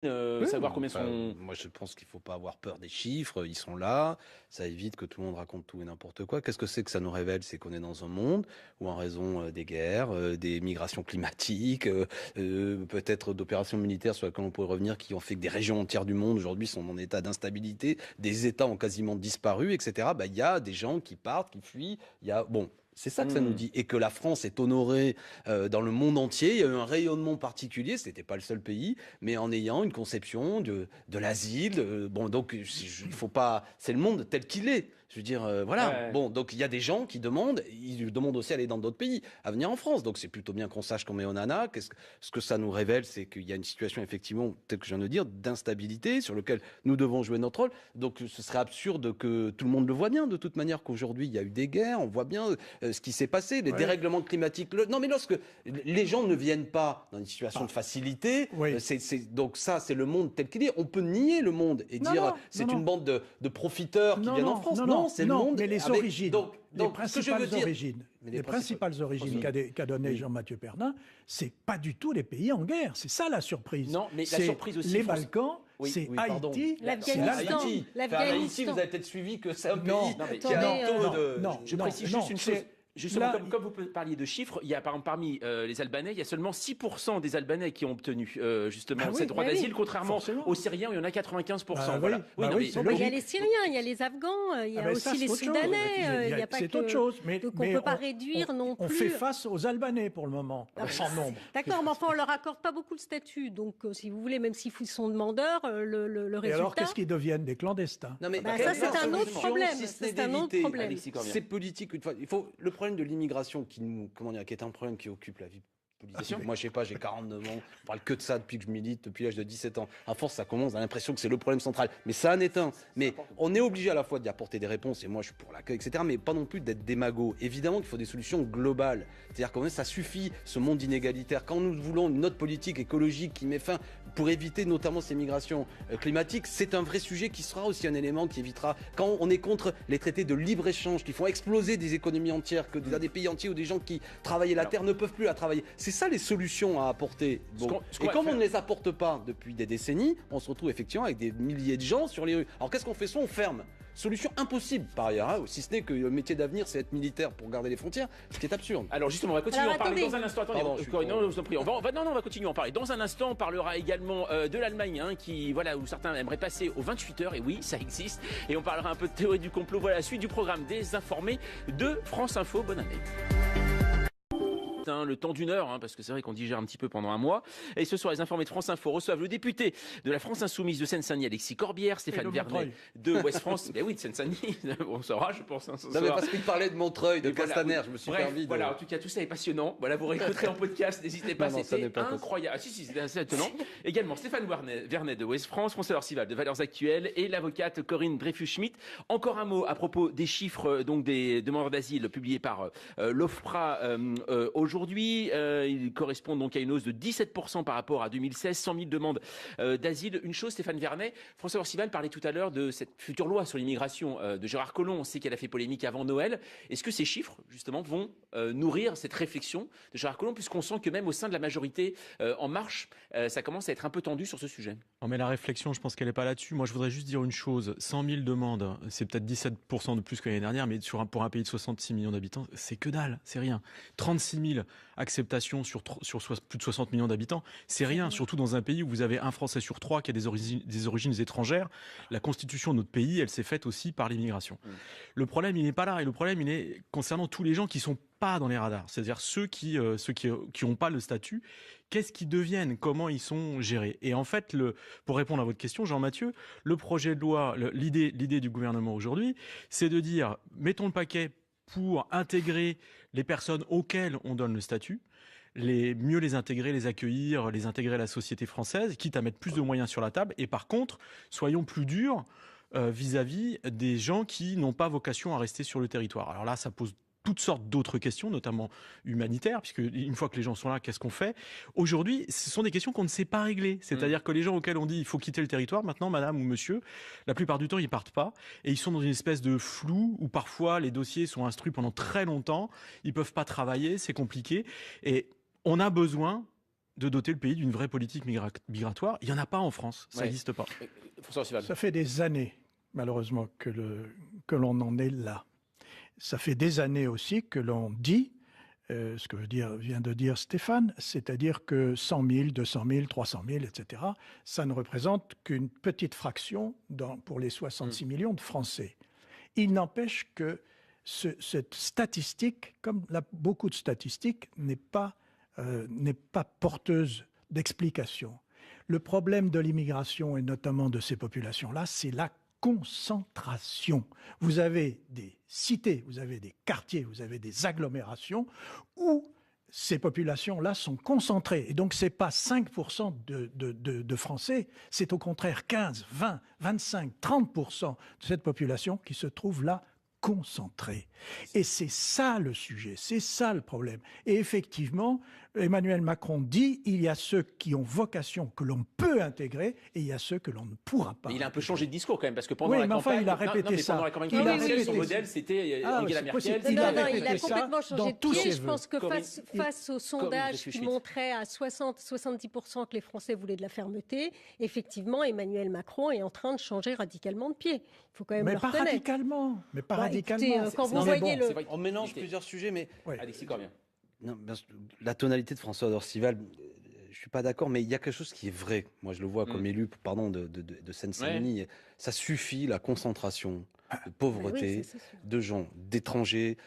savoir combien sont... Moi, je pense qu'il ne faut pas avoir peur des chiffres. Ils sont là. Ça évite que tout le monde raconte tout et n'importe quoi. Qu'est-ce que c'est que ça nous révèle? C'est qu'on est dans un monde où, en raison des guerres, des migrations climatiques, peut-être d'opérations militaires sur lesquelles on pourrait revenir, qui ont fait que des régions entières du monde aujourd'hui sont en état d'instabilité, des États ont quasiment disparu, etc. Il y a des gens qui partent, qui fuient. Bon. C'est ça que ça nous dit. Et que la France est honorée dans le monde entier. Il y a eu un rayonnement particulier, ce n'était pas le seul pays, mais en ayant une conception de l'asile. Bon, donc, il faut pas. C'est le monde tel qu'il est. Je veux dire, voilà. Ouais. Bon, donc il y a des gens qui demandent, ils demandent aussi à aller dans d'autres pays, à venir en France. Donc c'est plutôt bien qu'on sache qu'on met au nana. Ce que ça nous révèle, c'est qu'il y a une situation, effectivement, telle que je viens de dire, d'instabilité sur laquelle nous devons jouer notre rôle. Donc ce serait absurde que tout le monde le voit bien, de toute manière, qu'aujourd'hui il y a eu des guerres, on voit bien ce qui s'est passé, les dérèglements climatiques. Non, mais lorsque les gens ne viennent pas dans une situation de facilité, donc ça, c'est le monde tel qu'il est. On peut nier le monde et dire c'est une bande de profiteurs qui viennent en France. Non, c'est le monde. Mais les avec, origines, donc, les ce que je veux dire, principales origines qu'a donné Jean-Mathieu Pernin, c'est pas du tout les pays en guerre. C'est ça la surprise. Non, mais la surprise aussi. Les Balkans, c'est Haïti, l'Afghanistan. Haïti, vous avez peut-être suivi que c'est un pays qui a un taux de... Je précise juste une chose. Justement, comme vous parliez de chiffres, il y a par exemple parmi les Albanais, il y a seulement 6% des Albanais qui ont obtenu justement ce droit d'asile, contrairement aux Syriens où il y en a 95%. Voilà. Il y a les Syriens, il y a les Afghans, il y a aussi les Soudanais. C'est autre chose. Donc on ne peut pas réduire non plus. On fait face aux Albanais pour le moment, en nombre. D'accord, mais enfin on leur accorde pas beaucoup de statut. Donc si vous voulez, même s'ils sont demandeurs, le résultat. Et alors qu'est-ce qu'ils deviennent, des clandestins? Ça c'est un autre problème. C'est un autre problème. C'est politique une fois. Le problème de l'immigration qui est un problème qui occupe la vie politique. Moi, je sais pas, j'ai 49 ans, on parle que de ça depuis que je milite, depuis l'âge de 17 ans. À force, ça commence, on a l'impression que c'est le problème central. Mais ça en est un. Mais on est obligé à la fois d'y apporter des réponses, et moi, je suis pour l'accueil, etc., mais pas non plus d'être démago. Évidemment qu'il faut des solutions globales. C'est-à-dire que ça suffit, ce monde inégalitaire. Quand nous voulons une autre politique écologique qui met fin, pour éviter notamment ces migrations climatiques, c'est un vrai sujet qui sera aussi un élément qui évitera, quand on est contre les traités de libre-échange qui font exploser des économies entières, que des pays entiers où des gens qui travaillaient la terre ne peuvent plus la travailler. C'est ça les solutions à apporter. Bon. Et comme on ne les apporte pas depuis des décennies, on se retrouve effectivement avec des milliers de gens sur les rues. Alors qu'est-ce qu'on fait? Soit on ferme. Solution impossible par ailleurs, hein, si ce n'est que le métier d'avenir c'est être militaire pour garder les frontières, ce qui est absurde. Alors justement, on va continuer à en parler dans un instant. Attendez, non, je vous en prie. On va continuer à en parler. Dans un instant, on parlera également de l'Allemagne, où certains aimeraient passer aux 28 heures, et oui, ça existe. Et on parlera un peu de théorie du complot. Voilà la suite du programme des informés de France Info. Bonne année. Le temps d'une heure, parce que c'est vrai qu'on digère un petit peu pendant un mois. Et ce soir, les informés de France Info reçoivent le député de la France Insoumise de Seine-Saint-Denis, Alexis Corbière, Stéphane Vernet de Ouest France. Mais oui, de Seine-Saint-Denis, on saura, je pense. Non, mais parce qu'il parlait de Montreuil, de Castaner, je me suis permis de... Voilà, en tout cas, tout ça est passionnant. Voilà, vous réécouterez en podcast, n'hésitez pas, c'était incroyable. Ah si, c'était assez étonnant. Également, Stéphane Vernet de Ouest France, François Orcival de Valeurs Actuelles et l'avocate Corinne Dreyfus-Schmitt. Encore un mot à propos des chiffres donc des demandeurs d'asile publiés par l'OFPRA aujourd'hui. Ils correspondent donc à une hausse de 17% par rapport à 2016, 100 000 demandes d'asile. Une chose, Stéphane Vernet, François Orcival parlait tout à l'heure de cette future loi sur l'immigration de Gérard Collomb. On sait qu'elle a fait polémique avant Noël. Est-ce que ces chiffres, justement, vont nourrir cette réflexion de Gérard Collomb, puisqu'on sent que même au sein de la majorité En Marche, ça commence à être un peu tendu sur ce sujet? Non, mais la réflexion, je pense qu'elle n'est pas là-dessus. Moi, je voudrais juste dire une chose. 100 000 demandes, c'est peut-être 17% de plus que l'année dernière, mais pour un pays de 66 millions d'habitants, c'est que dalle, c'est rien. 36 000 acceptations sur plus de 60 millions d'habitants, c'est rien, surtout dans un pays où vous avez un Français sur 3 qui a des origines étrangères. La constitution de notre pays, elle s'est faite aussi par l'immigration. Le problème, il n'est pas là, et le problème, il est concernant tous les gens qui sont pas dans les radars, c'est-à-dire ceux qui ont pas le statut. Qu'est-ce qu'ils deviennent? Comment ils sont gérés? Et en fait, pour répondre à votre question, Jean-Mathieu, le projet de loi, l'idée du gouvernement aujourd'hui, c'est de dire, mettons le paquet pour intégrer les personnes auxquelles on donne le statut, mieux les intégrer, les accueillir, les intégrer à la société française, quitte à mettre plus de moyens sur la table. Et par contre, soyons plus durs vis-à-vis des gens qui n'ont pas vocation à rester sur le territoire. Alors là, ça pose toutes sortes d'autres questions, notamment humanitaires, puisque une fois que les gens sont là, qu'est-ce qu'on fait? Aujourd'hui, ce sont des questions qu'on ne sait pas régler. C'est-à-dire que les gens auxquels on dit il faut quitter le territoire, maintenant, madame ou monsieur, la plupart du temps, ils partent pas. Et ils sont dans une espèce de flou où parfois les dossiers sont instruits pendant très longtemps. Ils peuvent pas travailler, c'est compliqué. Et on a besoin de doter le pays d'une vraie politique migratoire. Il n'y en a pas en France, ça n'existe pas. Ça fait des années, malheureusement, que l'on en est là. Ça fait des années aussi que l'on dit, ce que vient de dire Stéphane, c'est-à-dire que 100 000, 200 000, 300 000, etc., ça ne représente qu'une petite fraction pour les 66 millions de Français. Il n'empêche que cette statistique, comme beaucoup de statistiques, n'est pas porteuse d'explication. Le problème de l'immigration, et notamment de ces populations-là, c'est la concentration. Vous avez des cités, vous avez des quartiers, vous avez des agglomérations où ces populations-là sont concentrées. Et donc, ce n'est pas 5% de Français, c'est au contraire 15, 20, 25, 30% de cette population qui se trouve là concentrée. Et c'est ça le sujet, c'est ça le problème. Et effectivement, Emmanuel Macron dit il y a ceux qui ont vocation que l'on peut intégrer et il y a ceux que l'on ne pourra pas. Mais il a un peu changé de discours quand même, parce que pendant la campagne, il a répété ça. Pendant la campagne présidentielle, son modèle, c'était Angela Merkel. Il a complètement changé de pied. Je pense que face au sondage qui montrait à 60-70% que les Français voulaient de la fermeté, effectivement, Emmanuel Macron est en train de changer radicalement de pied. Il faut quand même le reconnaître. Mais pas radicalement. Écoutez, quand vous voyez on mélange plusieurs sujets, mais Alexis Corbière. Non, la tonalité de François Dorcival, je suis pas d'accord, mais il y a quelque chose qui est vrai. Moi, je le vois comme élu, de Seine-Saint-Denis. Ça suffit, la concentration de pauvreté, de gens, d'étrangers,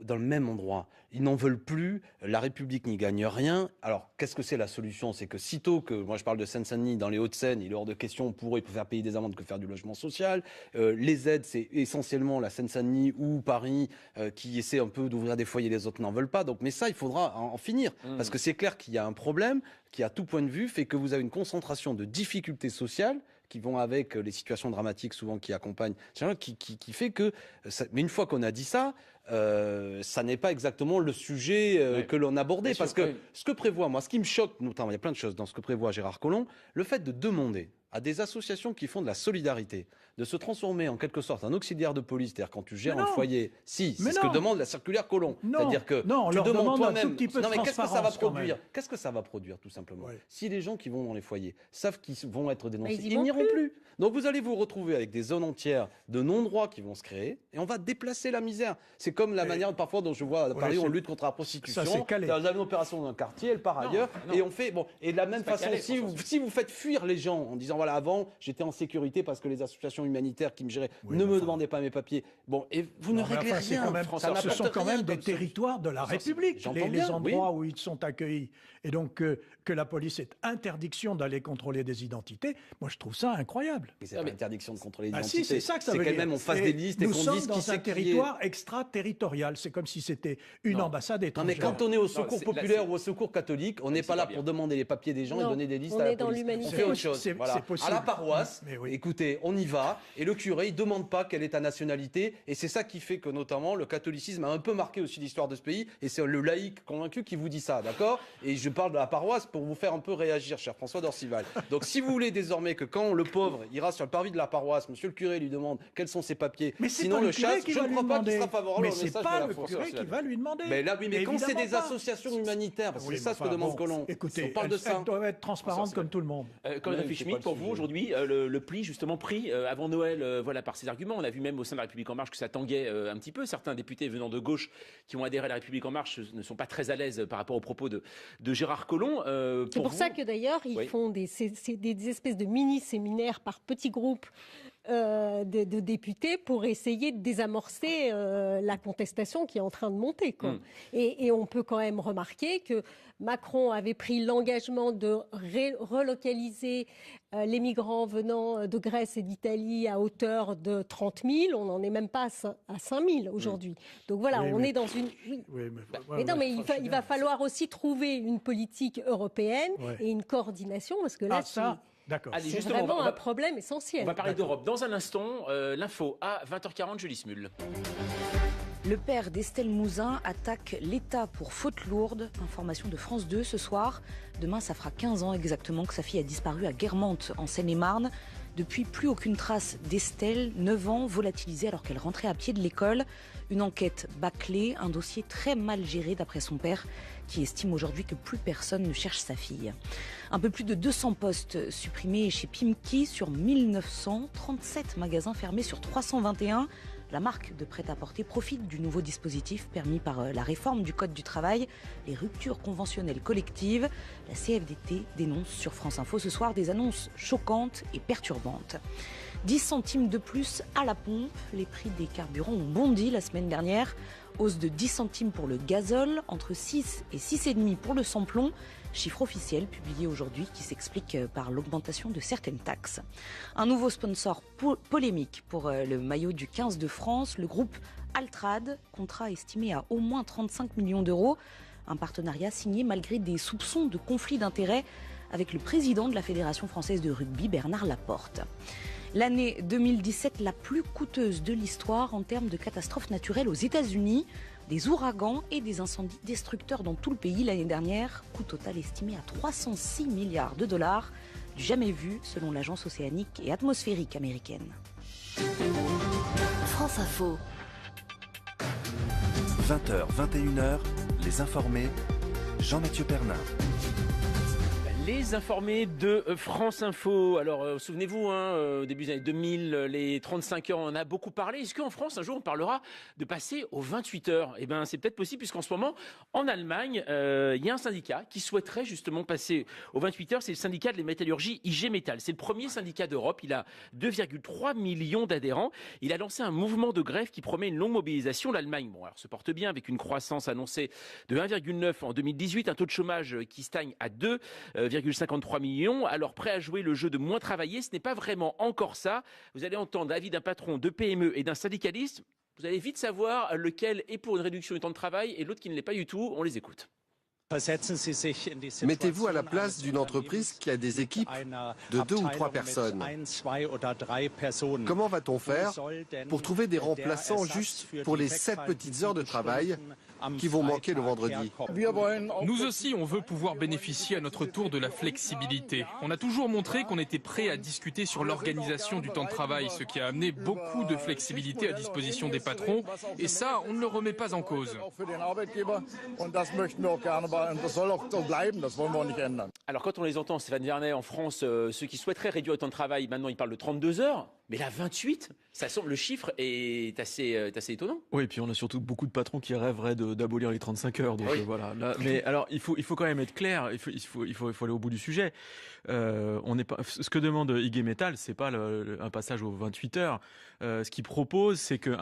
dans le même endroit. Ils n'en veulent plus, la République n'y gagne rien. Alors, qu'est-ce que c'est la solution? C'est que sitôt que, moi je parle de Seine-Saint-Denis, dans les Hauts-de-Seine, il est hors de question ils peuvent faire payer des amendes que faire du logement social. Les aides, c'est essentiellement la Seine-Saint-Denis ou Paris qui essaie un peu d'ouvrir des foyers, les autres n'en veulent pas. Donc, mais ça, il faudra en finir. Parce que c'est clair qu'il y a un problème qui, à tout point de vue, fait que vous avez une concentration de difficultés sociales qui vont avec les situations dramatiques souvent qui accompagnent, qui fait que... Mais une fois qu'on a dit ça, ça n'est pas exactement le sujet que l'on abordait. Bien parce sûr, que ce que prévoit, moi, ce qui me choque, notamment, il y a plein de choses dans ce que prévoit Gérard Collomb, le fait de demander à des associations qui font de la solidarité de se transformer en quelque sorte en auxiliaire de police, c'est-à-dire quand tu gères un foyer. C'est ce que demande la circulaire Collomb. C'est-à-dire que tu demandes toi-même. Non, mais qu'est-ce que ça va produire? Qu'est-ce que ça va produire, tout simplement? Si les gens qui vont dans les foyers savent qu'ils vont être dénoncés, ils n'iront plus. Donc vous allez vous retrouver avec des zones entières de non-droit qui vont se créer et on va déplacer la misère. C'est comme la manière parfois dont je vois à Paris on lutte contre la prostitution. Dans une opération dans un quartier, elle part ailleurs et on fait et de la même façon si vous faites fuir les gens en disant voilà, avant j'étais en sécurité parce que les associations humanitaires qui me géraient ne me demandaient pas mes papiers. Bon, et vous ne réglez rien. Ce sont quand même des territoires de la République, les endroits où ils sont accueillis. Et donc que la police ait interdiction d'aller contrôler des identités, moi je trouve ça incroyable. Mais c'est pas interdiction de contrôler les identités. C'est ça que ça veut dire. C'est qu'elle-même on fasse des listes et qu'on dise qui c'est qui est. Nous sommes dans un territoire extraterritorial. C'est comme si c'était une ambassade étrangère. Non, mais quand on est au secours populaire ou au secours catholique, on n'est pas là pour demander les papiers des gens et donner des listes à la police. On fait autre chose. À la paroisse, écoutez, on y va et le curé, il demande pas quelle est ta nationalité et c'est ça qui fait que notamment le catholicisme a un peu marqué aussi l'histoire de ce pays et c'est le laïc convaincu qui vous dit ça, d'accord? Et je parle de la paroisse pour vous faire un peu réagir, cher François Dorcival. Donc si vous voulez désormais que quand le pauvre ira sur le parvis de la paroisse, monsieur le curé lui demande quels sont ses papiers, sinon le chasse, je ne crois pas qu'il sera favorable au message de la France. Mais c'est pas le curé qui va lui demander. Mais là, mais quand c'est des associations humanitaires, c'est ça ce que demande Collomb. Écoutez, on parle de ça. Elles doivent être transparentes comme tout le monde. Corinne Dreyfus-Schmitt, pour vous aujourd'hui, le pli justement pris avant Noël, voilà, par ces arguments. On a vu même au sein de la République En Marche que ça tanguait un petit peu. Certains députés venant de gauche qui ont adhéré à la République En Marche ne sont pas très à l'aise par rapport aux propos de Gérard Collomb. C'est pour ça que d'ailleurs, ils font des espèces de mini-séminaires par petits groupes de députés pour essayer de désamorcer la contestation qui est en train de monter. Et on peut quand même remarquer que Macron avait pris l'engagement de relocaliser les migrants venant de Grèce et d'Italie à hauteur de 30 000. On n'en est même pas à 5 000 aujourd'hui. Donc voilà, on est dans une... Mais il va falloir aussi trouver une politique européenne et une coordination, parce que là, Allez, c'est vraiment un problème essentiel. On va parler d'Europe dans un instant. L'info à 20h40, Julie Smul. Le père d'Estelle Mouzin attaque l'État pour faute lourde. Information de France 2 ce soir. Demain, ça fera 15 ans exactement que sa fille a disparu à Guermantes, en Seine-et-Marne. Depuis, plus aucune trace d'Estelle, 9 ans, volatilisée alors qu'elle rentrait à pied de l'école. Une enquête bâclée, un dossier très mal géré d'après son père, qui estime aujourd'hui que plus personne ne cherche sa fille. Un peu plus de 200 postes supprimés chez Pimki sur 1937 magasins fermés sur 321. La marque de prêt-à-porter profite du nouveau dispositif permis par la réforme du Code du travail, les ruptures conventionnelles collectives. La CFDT dénonce sur France Info ce soir des annonces choquantes et perturbantes. 10 centimes de plus à la pompe. Les prix des carburants ont bondi la semaine dernière. Hausse de 10 centimes pour le gazole, entre 6 et 6,5 pour le samplon. Chiffre officiel publié aujourd'hui qui s'explique par l'augmentation de certaines taxes. Un nouveau sponsor polémique pour le maillot du 15 de France, le groupe Altrad, contrat estimé à au moins 35 millions d'euros. Un partenariat signé malgré des soupçons de conflit d'intérêts avec le président de la Fédération française de rugby, Bernard Laporte. L'année 2017 la plus coûteuse de l'histoire en termes de catastrophes naturelles aux États-Unis. Des ouragans et des incendies destructeurs dans tout le pays l'année dernière. Coût total estimé à 306 milliards de dollars. Du jamais vu selon l'agence océanique et atmosphérique américaine. France Info. 20h, 21h, les informés. Jean-Mathieu Pernin. Les informés de France Info. Alors, souvenez-vous, au début des années 2000, les 35 heures, on en a beaucoup parlé. Est-ce qu'en France, un jour, on parlera de passer aux 28 heures ? Eh bien, c'est peut-être possible, puisqu'en ce moment, en Allemagne, il y a un syndicat qui souhaiterait justement passer aux 28 heures. C'est le syndicat de la métallurgie IG Metall. C'est le premier syndicat d'Europe. Il a 2,3 millions d'adhérents. Il a lancé un mouvement de grève qui promet une longue mobilisation. L'Allemagne, se porte bien avec une croissance annoncée de 1,9 en 2018, un taux de chômage qui stagne à 2,53 millions. Alors, prêt à jouer le jeu de moins travailler, ce n'est pas vraiment encore ça. Vous allez entendre l'avis d'un patron de PME et d'un syndicaliste. Vous allez vite savoir lequel est pour une réduction du temps de travail et l'autre qui ne l'est pas du tout. On les écoute. Mettez-vous à la place d'une entreprise qui a des équipes de 2 ou 3 personnes. Comment va-t-on faire pour trouver des remplaçants juste pour les 7 petites heures de travail qui vont manquer le vendredi? Nous aussi, on veut pouvoir bénéficier à notre tour de la flexibilité. On a toujours montré qu'on était prêt à discuter sur l'organisation du temps de travail, ce qui a amené beaucoup de flexibilité à disposition des patrons. Et ça, on ne le remet pas en cause. Alors quand on les entend, Stéphane Vernet, en France, ceux qui souhaiteraient réduire le temps de travail, maintenant ils parlent de 32 heures. Mais là, 28, ça semble, le chiffre est assez étonnant. Oui, et puis on a surtout beaucoup de patrons qui rêveraient d'abolir les 35 heures. Donc voilà. Là, mais alors, il faut quand même être clair. Il faut aller au bout du sujet. On n'est pas. Ce que demande IG Metall, c'est pas un passage aux 28 heures. Ce qu'il propose, c'est que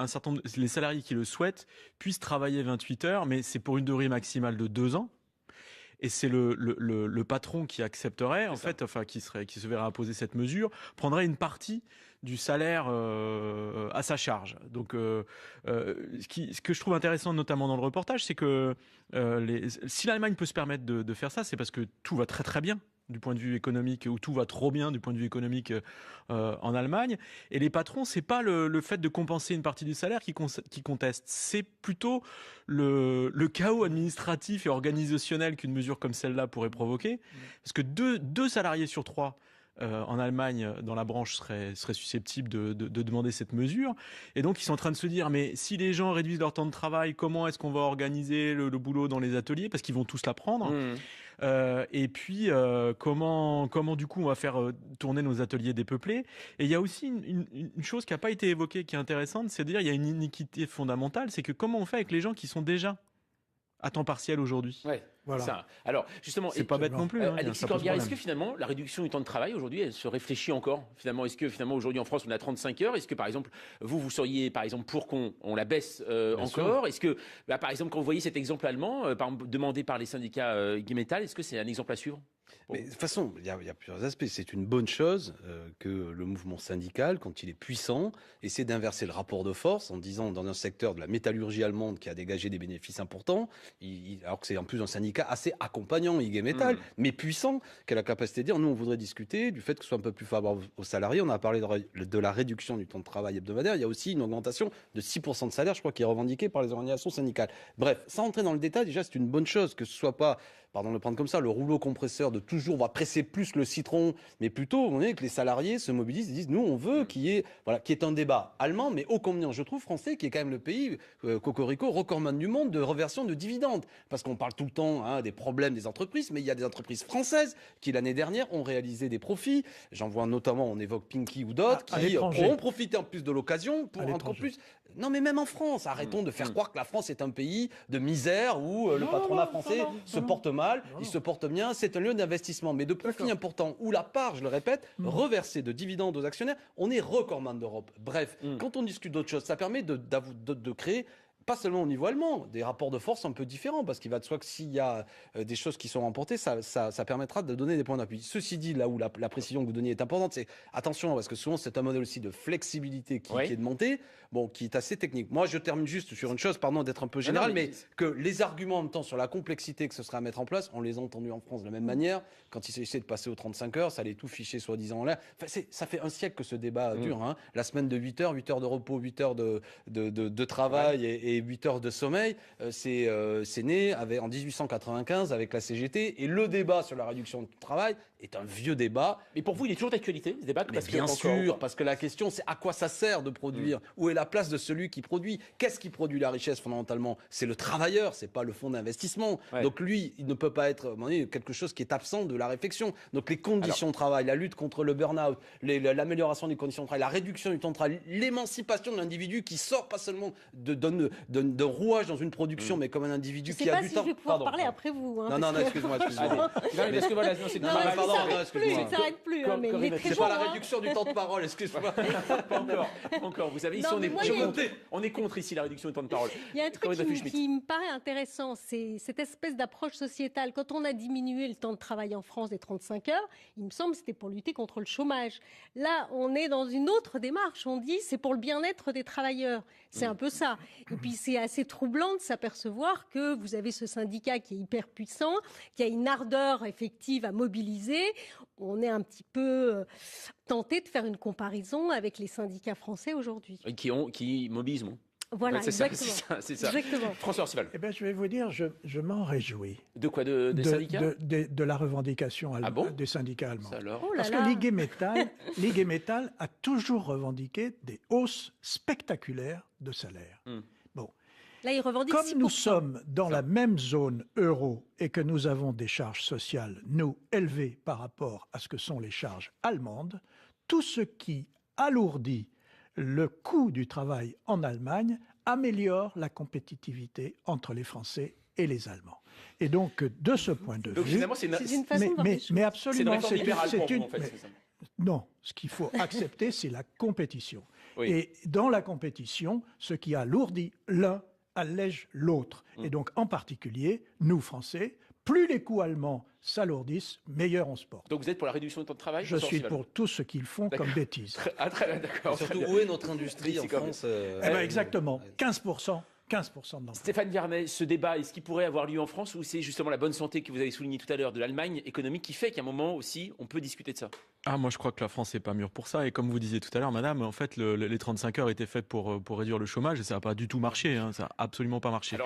les salariés qui le souhaitent puissent travailler 28 heures, mais c'est pour une durée maximale de 2 ans. Et c'est le patron qui accepterait, qui se verrait imposer cette mesure, prendrait une partie du salaire à sa charge. Donc, ce que je trouve intéressant, notamment dans le reportage, c'est que si l'Allemagne peut se permettre de faire ça, c'est parce que tout va très très bien du point de vue économique, ou tout va trop bien du point de vue économique en Allemagne. Et les patrons, c'est pas le fait de compenser une partie du salaire qui contestent, c'est plutôt le chaos administratif et organisationnel qu'une mesure comme celle-là pourrait provoquer. Parce que deux salariés sur 3 en Allemagne, dans la branche, seraient susceptibles de demander cette mesure. Et donc, ils sont en train de se dire, mais si les gens réduisent leur temps de travail, comment est-ce qu'on va organiser le boulot dans les ateliers ? Parce qu'ils vont tous l'apprendre. Et puis, comment du coup, on va faire tourner nos ateliers dépeuplés ? Et il y a aussi une chose qui n'a pas été évoquée, qui est intéressante, c'est de dire qu'il y a une iniquité fondamentale, c'est que comment on fait avec les gens qui sont déjà à temps partiel aujourd'hui. Ouais, voilà. Ça. Alors, justement, c'est pas bête non plus. Alexis Corbière, est-ce que finalement, la réduction du temps de travail aujourd'hui, elle se réfléchit encore ? Finalement, est-ce que finalement aujourd'hui en France, on a 35 heures ? Est-ce que par exemple, vous seriez par exemple pour qu'on la baisse encore ? Est-ce que, par exemple, quand vous voyez cet exemple allemand, demandé par les syndicats IG Metall, est-ce que c'est un exemple à suivre ? Mais de toute façon, il y a plusieurs aspects. C'est une bonne chose que le mouvement syndical, quand il est puissant, essaie d'inverser le rapport de force en disant, dans un secteur de la métallurgie allemande qui a dégagé des bénéfices importants, alors que c'est en plus un syndicat assez accompagnant, IG Metall, mais puissant, qui a la capacité de dire, nous on voudrait discuter du fait que ce soit un peu plus favorable aux salariés. On a parlé de la réduction du temps de travail hebdomadaire. Il y a aussi une augmentation de 6% de salaire, je crois, qui est revendiquée par les organisations syndicales. Bref, sans entrer dans le détail, déjà c'est une bonne chose que ce soit pas pardon de le prendre comme ça, le rouleau compresseur de toujours, on va presser plus le citron, mais plutôt, on est que les salariés se mobilisent et disent, nous, on veut qu'il y ait, voilà, qui est un débat allemand, mais ô combien, je trouve, français, qui est quand même le pays, cocorico, recordman du monde de reversion de dividendes. Parce qu'on parle tout le temps des problèmes des entreprises, mais il y a des entreprises françaises qui, l'année dernière, ont réalisé des profits. J'en vois notamment, on évoque Pinky ou d'autres, qui ont profité en plus de l'occasion pour encore plus. Non, mais même en France, arrêtons de faire croire que la France est un pays de misère où le patronat français se porte mal, il se porte bien, c'est un lieu d'investissement, mais de profit important, où la part, je le répète, reversée de dividendes aux actionnaires, on est recordman d'Europe. Bref, quand on discute d'autres choses, ça permet de créer, pas seulement au niveau allemand, des rapports de force un peu différents, parce qu'il va de soi que s'il y a des choses qui sont remportées, ça permettra de donner des points d'appui. Ceci dit, là où la précision que vous donniez est importante, c'est attention, parce que souvent c'est un modèle aussi de flexibilité qui est de montée, qui est assez technique. Moi, je termine juste sur une chose, pardon d'être un peu général, mais que les arguments en même temps sur la complexité que ce serait à mettre en place, on les a entendus en France de la même manière. Quand il s'agissait de passer aux 35 heures, ça allait tout ficher soi-disant en l'air. Enfin, ça fait un siècle que ce débat dure. Hein. La semaine de 8 heures de repos, 8 heures de travail et 8 heures de sommeil, c'est né en 1895 avec la CGT. Et le débat sur la réduction du travail est un vieux débat. Mais pour vous, il est toujours d'actualité, ce débat? Bien sûr, parce que la question, c'est à quoi ça sert de produire? Où est la place de celui qui produit? Qu'est-ce qui produit la richesse fondamentalement? C'est le travailleur, c'est pas le fonds d'investissement. Donc lui, il ne peut pas être quelque chose qui est absent de la réflexion. Donc les conditions de travail, la lutte contre le burn-out, l'amélioration des conditions de travail, la réduction du temps de travail, l'émancipation de l'individu qui sort pas seulement d'un rouage dans une production, mais comme un individu qui a du temps. Je sais pas si je vais pouvoir parler après vous. Hein, non, excuse-moi. Parce que voilà, c'est une excuse-moi. Ça s'arrête plus. C'est pas la réduction du temps de parole, excuse-moi. Encore. Vous savez, ici, on est contre ici la réduction du temps de parole. Il y a un truc qui me paraît intéressant, c'est cette espèce d'approche sociétale. Quand on a diminué le temps de travail en France des 35 heures, il me semble que c'était pour lutter contre le chômage. Là, on est dans une autre démarche. On dit c'est pour le bien-être des travailleurs. C'est un peu ça. Et puis, c'est assez troublant de s'apercevoir que vous avez ce syndicat qui est hyper puissant, qui a une ardeur effective à mobiliser. On est un petit peu tenté de faire une comparaison avec les syndicats français aujourd'hui. Qui mobilisent moins. Voilà, exactement. C'est ça. Exactement. François Orcival. Eh bien, je vais vous dire, je m'en réjouis. De quoi? Des syndicats? De la revendication des syndicats allemands. Parce que l'IG Metall a toujours revendiqué des hausses spectaculaires de salaire. Bon. Là, il revendique Comme 6%. nous sommes dans la même zone euro et que nous avons des charges sociales, nous, élevées par rapport à ce que sont les charges allemandes, tout ce qui alourdit le coût du travail en Allemagne améliore la compétitivité entre les Français et les Allemands. Et donc, de ce point de vue... Finalement, c'est une façon de voir les choses. Mais absolument, c'est une réforme libérale pour vous, en fait. Non, ce qu'il faut accepter, c'est la compétition. Oui. Et dans la compétition, ce qui alourdit l'un allège l'autre. Et donc, en particulier, nous, Français, plus les coûts allemands s'alourdissent, meilleur on se porte. Donc vous êtes pour la réduction du temps de travail? Je suis pour tout ce qu'ils font comme bêtises. Très bien, d'accord. Surtout, où est notre industrie en France? Exactement, 15% d'emploi. Stéphane Vernet, ce débat, est-ce qu'il pourrait avoir lieu en France ou c'est justement la bonne santé que vous avez souligné tout à l'heure de l'Allemagne économique qui fait qu'à un moment aussi, on peut discuter de ça? Moi je crois que la France n'est pas mûre pour ça. Et comme vous disiez tout à l'heure, madame, en fait, les 35 heures étaient faites pour réduire le chômage et ça n'a pas du tout marché. Ça n'a absolument pas marché.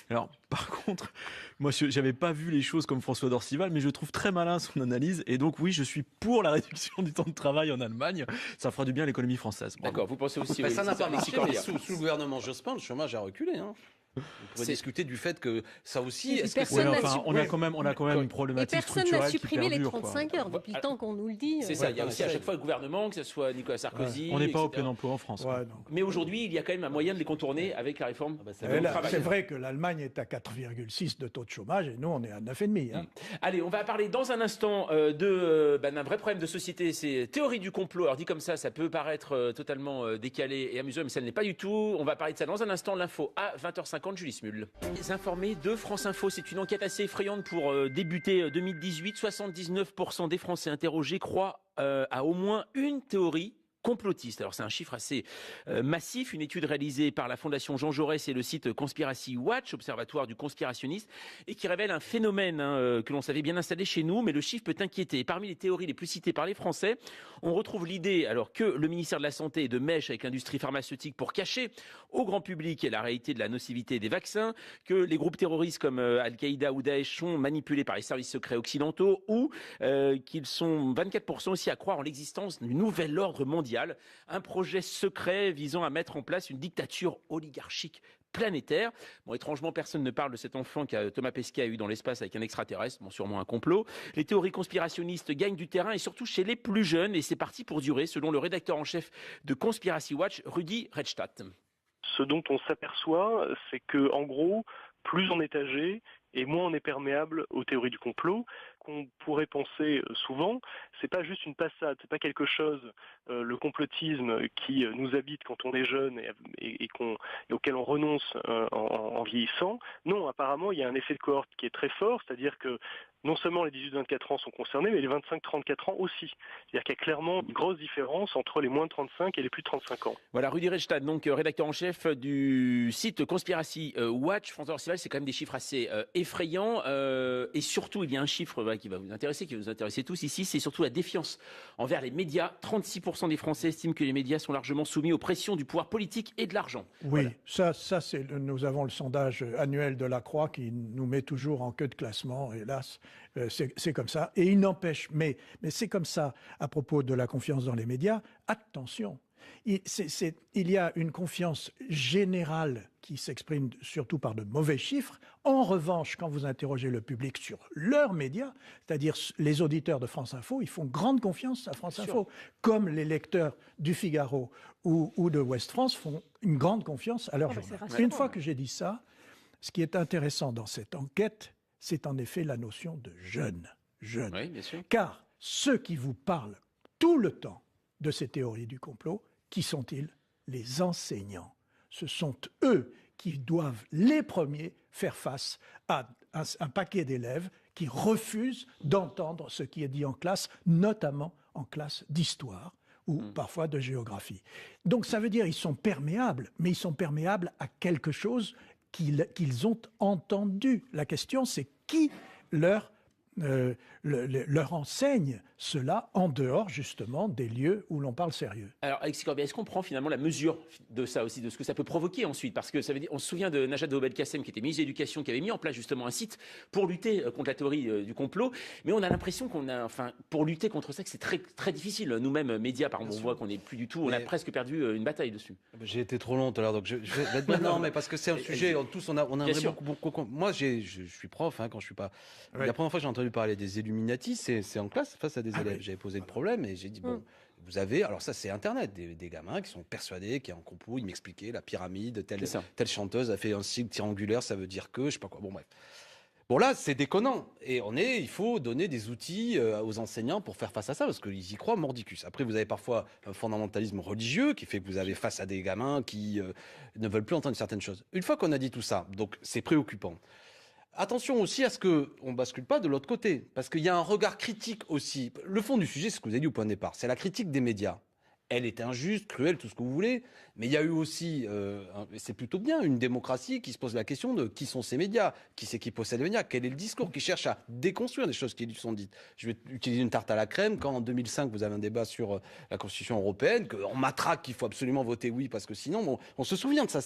Alors, par contre, moi, j'avais pas vu les choses comme François Dorcival, mais je trouve très malin son analyse. Et donc, oui, je suis pour la réduction du temps de travail en Allemagne. Ça fera du bien à l'économie française. D'accord, vous pensez aussi... ça n'a pas marché, mais sous le gouvernement Jospin, le chômage a reculé. On pourrait discuter du fait que ça aussi... on a quand même une problématique structurelle. Personne n'a supprimé les 35 heures depuis le temps qu'on nous le dit. C'est ça, il y a aussi à chaque fois le gouvernement, que ce soit Nicolas Sarkozy... On n'est pas au plein emploi en France. Mais aujourd'hui, il y a quand même un moyen de les contourner avec la réforme. C'est vrai que l'Allemagne est à 4,6 de taux de chômage et nous, on est à 9,5. Allez, on va parler dans un instant d'un vrai problème de société, c'est théorie du complot. Alors dit comme ça peut paraître totalement décalé et amusant, mais ça ne l'est pas du tout. On va parler de ça dans un instant. L'info à 20h50, Julie Smul. Les informés de France Info, c'est une enquête assez effrayante pour débuter 2018. 79% des Français interrogés croient à au moins une théorie complotistes. Alors c'est un chiffre assez massif, une étude réalisée par la Fondation Jean Jaurès et le site Conspiracy Watch, observatoire du conspirationniste, et qui révèle un phénomène que l'on savait bien installé chez nous, mais le chiffre peut inquiéter. Et parmi les théories les plus citées par les Français, on retrouve l'idée alors que le ministère de la Santé est de mèche avec l'industrie pharmaceutique pour cacher au grand public la réalité de la nocivité des vaccins, que les groupes terroristes comme Al-Qaïda ou Daesh sont manipulés par les services secrets occidentaux, ou qu'ils sont 24% aussi à croire en l'existence du nouvel ordre mondial, un projet secret visant à mettre en place une dictature oligarchique planétaire. Bon, étrangement, personne ne parle de cet enfant que Thomas Pesquet a eu dans l'espace avec un extraterrestre, bon, sûrement un complot. Les théories conspirationnistes gagnent du terrain et surtout chez les plus jeunes, et c'est parti pour durer, selon le rédacteur en chef de Conspiracy Watch, Rudi Redstadt. Ce dont on s'aperçoit, c'est que, en gros, plus on est âgé et moins on est perméable aux théories du complot. Qu'on pourrait penser souvent, c'est pas juste une passade, c'est pas quelque chose, le complotisme qui nous habite quand on est jeune et auquel on renonce en vieillissant. Non, apparemment, il y a un effet de cohorte qui est très fort, c'est-à-dire que non seulement les 18-24 ans sont concernés, mais les 25-34 ans aussi. C'est-à-dire qu'il y a clairement une grosse différence entre les moins de 35 et les plus de 35 ans. Voilà, Rudi Redstadt, donc rédacteur en chef du site Conspiracy Watch. François Orcival, c'est quand même des chiffres assez effrayants. Et surtout, il y a un chiffre qui va vous intéresser, qui va vous intéresser tous ici, c'est surtout la défiance envers les médias. 36% des Français estiment que les médias sont largement soumis aux pressions du pouvoir politique et de l'argent. Oui, voilà. ça nous avons le sondage annuel de la Croix qui nous met toujours en queue de classement, hélas. C'est comme ça. Et il n'empêche, mais c'est comme ça à propos de la confiance dans les médias. Attention, il y a une confiance générale qui s'exprime surtout par de mauvais chiffres. En revanche, quand vous interrogez le public sur leurs médias, c'est-à-dire les auditeurs de France Info, ils font grande confiance à France Info, comme les lecteurs du Figaro ou de Ouest France font une grande confiance à leur journal. Une fois que j'ai dit ça, ce qui est intéressant dans cette enquête, c'est en effet la notion de jeune. Oui, bien sûr. Car ceux qui vous parlent tout le temps de ces théories du complot, qui sont-ils? Les enseignants. Ce sont eux qui doivent les premiers faire face à un paquet d'élèves qui refusent d'entendre ce qui est dit en classe, notamment en classe d'histoire ou parfois de géographie. Donc ça veut dire qu'ils sont perméables, mais ils sont perméables à quelque chose qu'ils ont entendu. La question, c'est qui leur enseigne cela en dehors, justement, des lieux où l'on parle sérieux. Alors, Alexis Corbière, est-ce qu'on prend finalement la mesure de ça aussi, de ce que ça peut provoquer ensuite? Parce que ça veut dire, on se souvient de Najat Vallaud-Belkacem, qui était ministre de l'Éducation, qui avait mis en place justement un site pour lutter contre la théorie du complot. Mais on a l'impression pour lutter contre ça, que c'est très, très difficile. Nous-mêmes, médias, par exemple, on voit qu'on n'est plus du tout, on a presque perdu une bataille dessus. J'ai été trop long tout à l'heure, donc je vais être non, mais parce que c'est un sujet, tous, on a beaucoup. Moi, je suis prof, quand je suis pas. La première fois que j'ai entendu parler des Illuminati, c'est en classe face à des élèves. J'avais posé le problème et j'ai dit, bon, vous avez, alors ça c'est Internet, des gamins qui sont persuadés qu'il y a un complot, ils m'expliquaient la pyramide, telle chanteuse a fait un signe triangulaire, ça veut dire que, je sais pas quoi, bon bref. Bon là, c'est déconnant. Et il faut donner des outils aux enseignants pour faire face à ça, parce qu'ils y croient mordicus. Après, vous avez parfois un fondamentalisme religieux qui fait que vous avez face à des gamins qui ne veulent plus entendre certaines choses. Une fois qu'on a dit tout ça, donc c'est préoccupant. Attention aussi à ce qu'on ne bascule pas de l'autre côté, parce qu'il y a un regard critique aussi. Le fond du sujet, c'est ce que vous avez dit au point de départ, c'est la critique des médias. Elle est injuste, cruelle, tout ce que vous voulez, mais il y a eu aussi, c'est plutôt bien, une démocratie qui se pose la question de qui sont ces médias, qui c'est qui possède les médias, quel est le discours, qui cherche à déconstruire des choses qui lui sont dites. Je vais utiliser une tarte à la crème, quand en 2005 vous avez un débat sur la Constitution européenne, qu'on matraque qu'il faut absolument voter oui, parce que sinon, on se souvient de ça.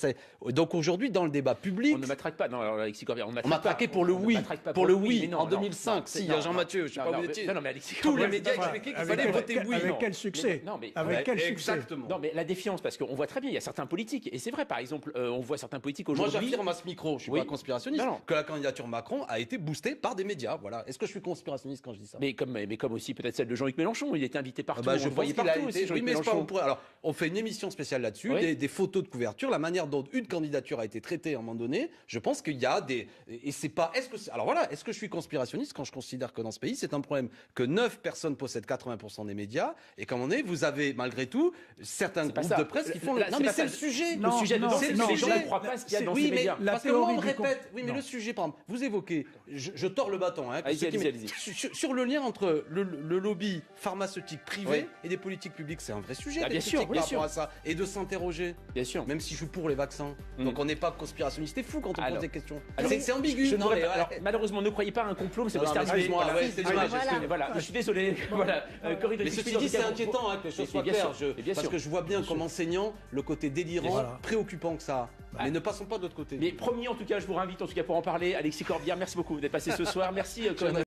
Donc aujourd'hui, dans le débat public... On ne matraque pas, non, Alexis Corbière, on matraquait pour le oui, en 2005, si, il y a Jean-Mathieu, je ne sais pas où il était. Non, mais Alexis tous les médias expliquaient qu'il fallait voter oui. Avec quel succès? Exactement. Non, mais la défiance, parce qu'on voit très bien, il y a certains politiques, et c'est vrai, par exemple, on voit certains politiques aujourd'hui... Moi, j'affirme à ce micro, je suis pas conspirationniste, que la candidature Macron a été boostée par des médias. Voilà. Est-ce que je suis conspirationniste quand je dis ça? Mais comme aussi peut-être celle de Jean-Luc Mélenchon, il était invité partout. Je voyais partout aussi. Oui, mais alors, on fait une émission spéciale là-dessus, des photos de couverture, la manière dont une candidature a été traitée à un moment donné. Je pense qu'il y a des... Et c'est pas... Alors voilà, est-ce que je suis conspirationniste quand je considère que dans ce pays, c'est un problème que 9 personnes possèdent 80% des médias, et comme on est, vous avez, malgré malgré tout certains groupes de presse qui font... Non, mais c'est le sujet. Le sujet dedans, c'est que les gens ne croient pas ce qu'il y a dans ces médias. Parce que moi, on me répète... Oui, mais le sujet, par exemple, vous évoquez... Je tords le bâton. Allez-y. Sur le lien entre le lobby pharmaceutique privé et des politiques publiques, c'est un vrai sujet. Bien sûr, par rapport à ça. Et de s'interroger. Bien sûr. Même si je suis pour les vaccins. Donc on n'est pas conspirationniste et fou quand on pose des questions. Alors, c'est ambigu. Malheureusement, ne croyez pas à un complot, mais c'est parce que voilà, je suis désolé. Voilà, Corinne. Mais ceci dit, c'est inquiétant que les choses soient claires. Parce que je vois bien comme enseignant le côté délirant, préoccupant que ça a. Mais ne passons pas de l'autre côté. Mais promis, en tout cas, je vous réinvite pour en parler. Alexis Corbière, merci beaucoup d'être passé ce soir. Merci Corinne.